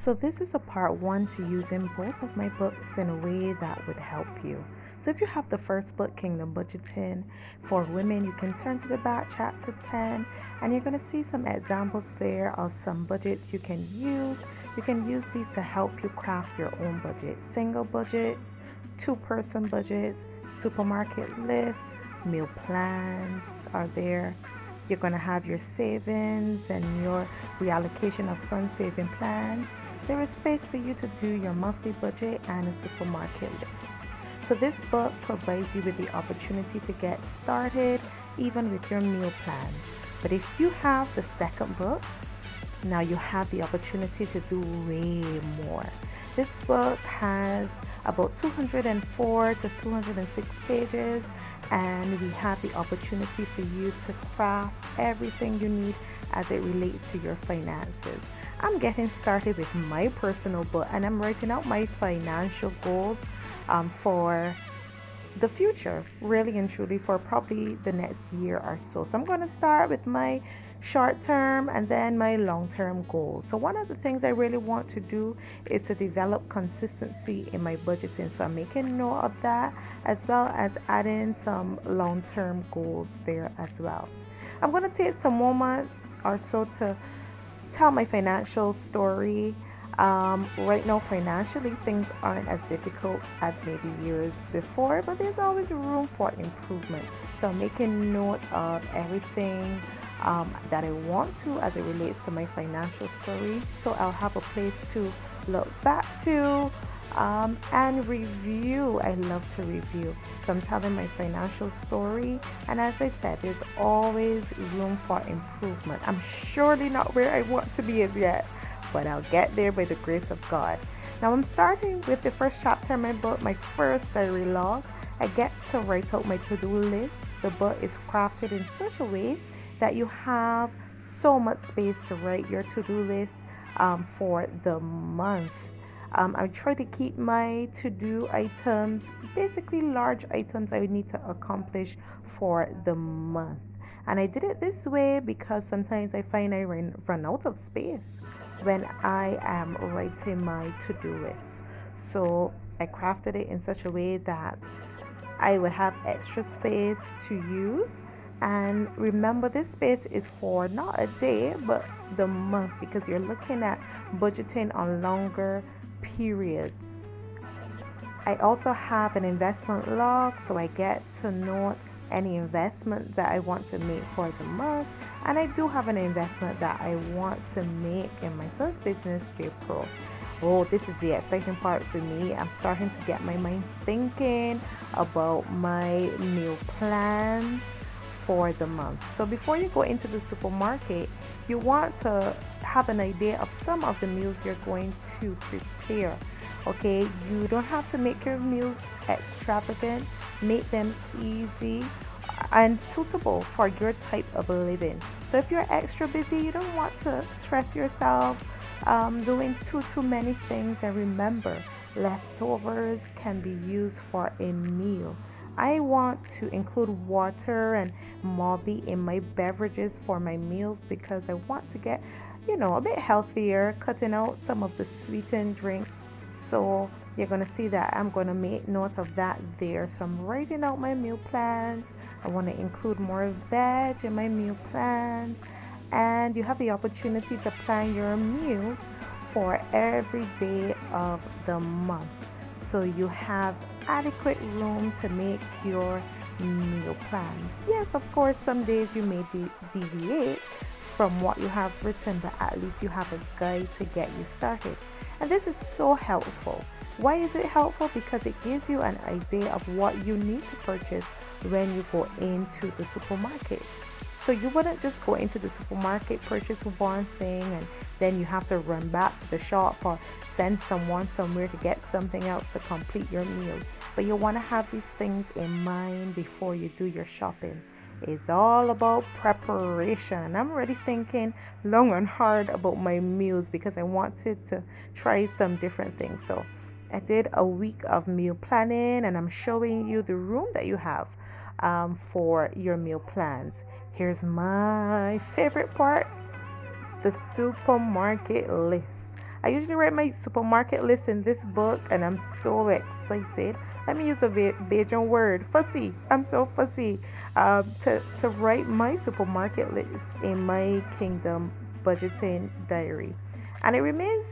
So this is a part one to using both of my books in a way that would help you. So if you have the first book, Kingdom Budgeting for Women, you can turn to the back chapter 10 and you're going to see some examples there of some budgets you can use. You can use these to help you craft your own budget. Single budgets, two-person budgets, supermarket lists, meal plans are there. You're going to have your savings and your reallocation of fund saving plans. There is space for you to do your monthly budget and a supermarket list. So this book provides you with the opportunity to get started even with your meal plans. But if you have the second book, now you have the opportunity to do way more. This book has about 204 to 206 pages, and we have the opportunity for you to craft everything you need as it relates to your finances. I'm getting started with my personal book and I'm writing out my financial goals for the future, really and truly, for probably the next year or so. So I'm going to start with my short term and then my long term goals. So one of the things I really want to do is to develop consistency in my budgeting. So I'm making note of that as well as adding some long term goals there as well. I'm going to take some moment or so to tell my financial story. Right now, financially, things aren't as difficult as maybe years before, but there's always room for improvement. So I'm making note of everything that I want to as it relates to my financial story. So I'll have a place to look back to and review. I love to review. So I'm telling my financial story. And as I said, there's always room for improvement. I'm surely not where I want to be as yet, but I'll get there by the grace of God. Now I'm starting with the first chapter in my book, my first diary log. I get to write out my to-do list. The book is crafted in such a way that you have so much space to write your to-do list for the month. I try to keep my to-do items, basically large items I need to accomplish for the month. And I did it this way because sometimes I find I run out of space when I am writing my to-do list. So I crafted it in such a way that I would have extra space to use. And remember, this space is for not a day, but the month, because you're looking at budgeting on longer periods. I also have an investment log, so I get to note any investment that I want to make for the month. And I do have an investment that I want to make in my son's business, J Pro. Oh, this is the exciting part for me. I'm starting to get my mind thinking about my meal plans for the month. So before you go into the supermarket, you want to have an idea of some of the meals you're going to prepare. Okay, you don't have to make your meals extravagant. Make them easy and suitable for your type of living. So if you're extra busy, you don't want to stress yourself doing too many things. And remember, leftovers can be used for a meal. I want to include water and Moby in my beverages for my meals because I want to get, a bit healthier, cutting out some of the sweetened drinks. So you're going to see that I'm going to make note of that there. So I'm writing out my meal plans. I want to include more veg in my meal plans. And you have the opportunity to plan your meals for every day of the month. So you have adequate room to make your meal plans. Yes, of course, some days you may deviate from what you have written, but at least you have a guide to get you started. And this is so helpful. Why is it helpful? Because it gives you an idea of what you need to purchase when you go into the supermarket. So you wouldn't just go into the supermarket, purchase one thing, and then you have to run back to the shop or send someone somewhere to get something else to complete your meal. But you want to have these things in mind before you do your shopping. It's all about preparation. And I'm already thinking long and hard about my meals because I wanted to try some different things. So I did a week of meal planning and I'm showing you the room that you have for your meal plans. Here's my favorite part, the supermarket list. I usually write my supermarket list in this book, and I'm so excited. Let me use a Bajan word, fussy. I'm so fussy to write my supermarket list in my Kingdom budgeting diary. And it remains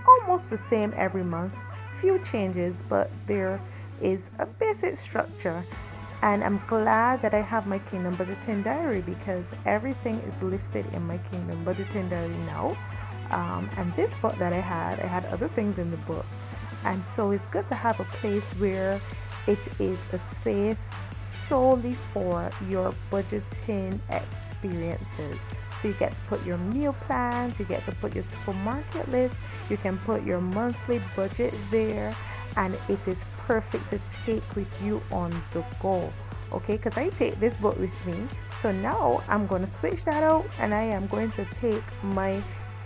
almost the same every month. Few changes, but there is a basic structure. And I'm glad that I have my Kingdom budgeting diary because everything is listed in my Kingdom budgeting diary now. And this book that I had other things in the book. And so it's good to have a place where it is a space solely for your budgeting experiences. So you get to put your meal plans, you get to put your supermarket list, you can put your monthly budget there, and it is perfect to take with you on the go. Okay, because I take this book with me. So now I'm going to switch that out and I am going to take my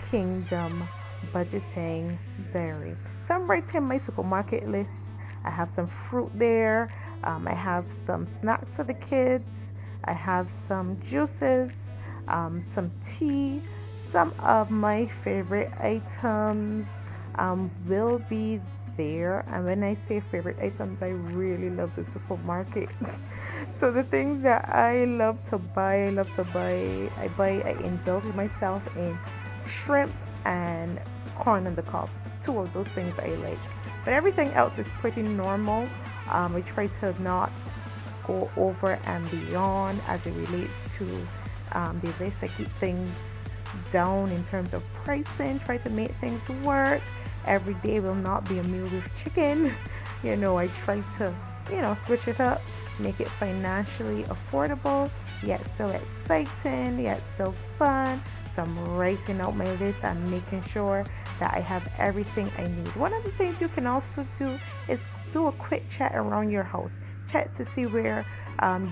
Kingdom budgeting diary. So I'm writing my supermarket list. I have some fruit there. I have some snacks for the kids. I have some juices, some tea. Some of my favorite items will be there. And when I say favorite items, I really love the supermarket. So the things that I love to buy, I indulge myself in shrimp and corn on the cob. Two of those things I like. But everything else is pretty normal. I try to not go over and beyond as it relates to the list. I keep things down in terms of pricing, try to make things work. Every day will not be a meal with chicken. I try to, switch it up, make it financially affordable, yet still exciting, yet still fun. So I'm writing out my list and making sure that I have everything I need. One of the things you can also do is do a quick check around your house. Check to see where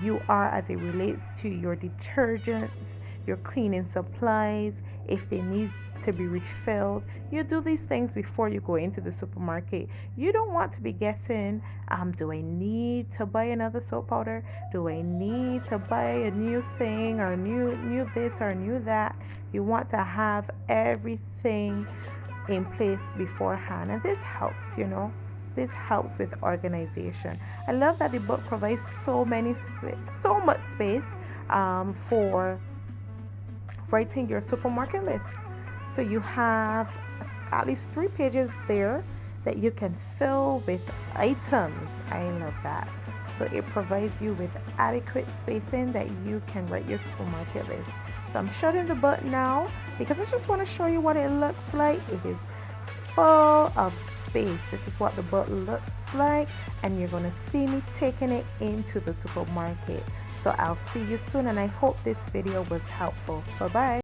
you are as it relates to your detergents, your cleaning supplies, if they need to be refilled. You do these things before you go into the supermarket. You don't want to be guessing, do I need to buy another soap powder? Do I need to buy a new thing or new this or new that? You want to have everything in place beforehand, and this helps. This helps with organization. I love that the book provides so much space for writing your supermarket list. So you have at least 3 pages there that you can fill with items. I love that. So it provides you with adequate spacing that you can write your supermarket list. So I'm shutting the book now because I just want to show you what it looks like. It is full of space. This is what the book looks like, and you're going to see me taking it into the supermarket. So I'll see you soon, and I hope this video was helpful. Bye bye.